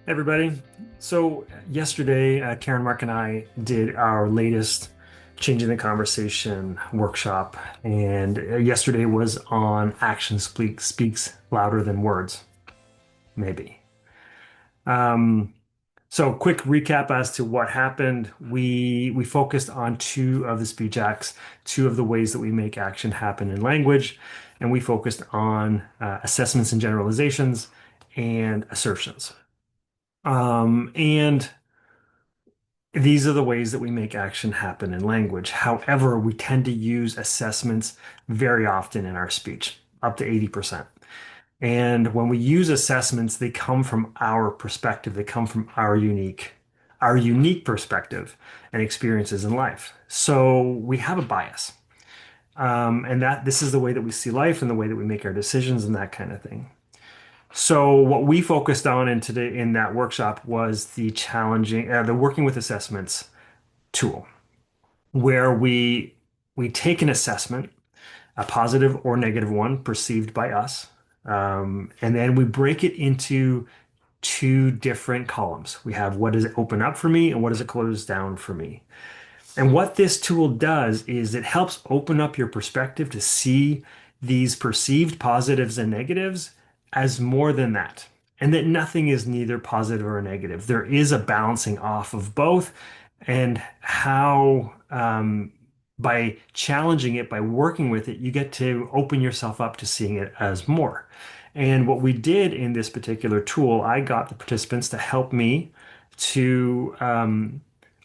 Everybody. So yesterday, Karen, Mark, and I did our latest Changing the Conversation workshop, and yesterday was on speaks louder than words, maybe. Um, so quick recap as to what happened. We focused on two of the speech acts, two of the ways that we make action happen in language, and we focused on assessments and generalizations and assertions. And these are the ways that we make action happen in language. However, we tend to use assessments very often in our speech, up to 80%. And when we use assessments, they come from our perspective. They come from our unique perspective and experiences in life. So we have a bias. And that this is the way that we see life and the way that we make our decisions and that kind of thing. So what we focused on in that workshop was the working with assessments tool, where we take an assessment, a positive or negative one perceived by us, and then we break it into two different columns. We have what does it open up for me and what does it close down for me. And what this tool does is it helps open up your perspective to see these perceived positives and negatives as more than that, and that nothing is neither positive or negative. There is a balancing off of both, and how by challenging it, by working with it, you get to open yourself up to seeing it as more. And what we did in this particular tool, I got the participants to help me to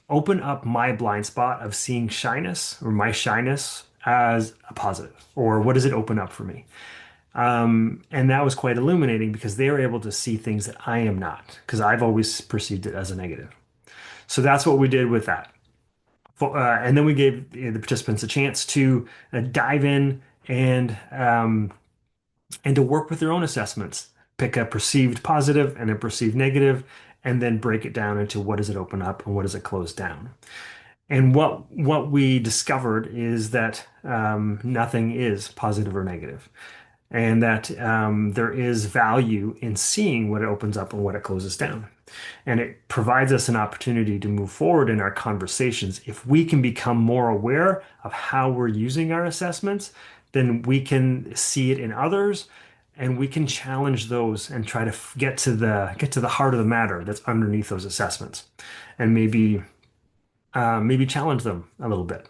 open up my blind spot of seeing shyness or my shyness as a positive, or what does it open up for me? And that was quite illuminating because they were able to see things that I am not, because I've always perceived it as a negative. So that's what we did with that. And then we gave the participants a chance to dive in and to work with their own assessments, pick a perceived positive and a perceived negative, and then break it down into what does it open up and what does it close down. And what we discovered is that nothing is positive or negative, and that there is value in seeing what it opens up and what it closes down. And it provides us an opportunity to move forward in our conversations. If we can become more aware of how we're using our assessments, then we can see it in others, and we can challenge those and try to get to the heart of the matter that's underneath those assessments, and maybe challenge them a little bit.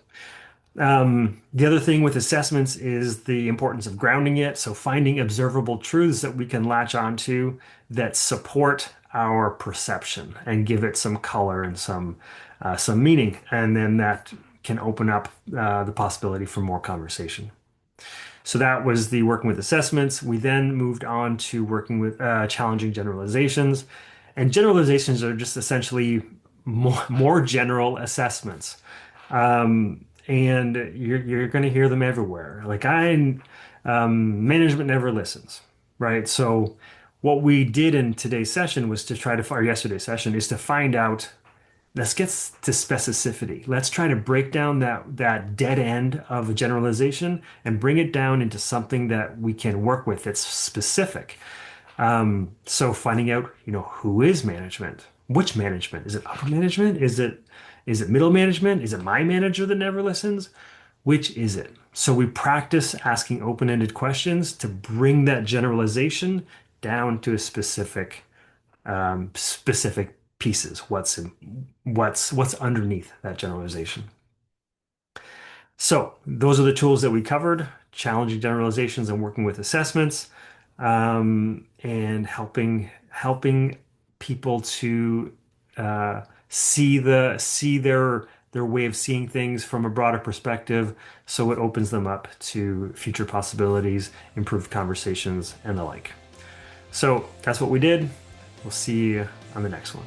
The other thing with assessments is the importance of grounding it. So finding observable truths that we can latch onto that support our perception and give it some color and some meaning, and then that can open up the possibility for more conversation. So that was the working with assessments. We then moved on to working with challenging generalizations, and generalizations are just essentially more general assessments. And you're going to hear them everywhere. Management never listens, right? So what we did in today's session was to try to, or yesterday's session, is to find out. Let's get to specificity. Let's try to break down that dead end of a generalization and bring it down into something that we can work with that's specific. So finding out, who is management? Which management? Is it upper management? Is it middle management? Is it my manager that never listens? Which is it? So we practice asking open-ended questions to bring that generalization down to a specific pieces. What's underneath that generalization? So those are the tools that we covered: challenging generalizations and working with assessments, and helping people to see their way of seeing things from a broader perspective, so it opens them up to future possibilities, improved conversations, and the like. So that's what we did. We'll see you on the next one.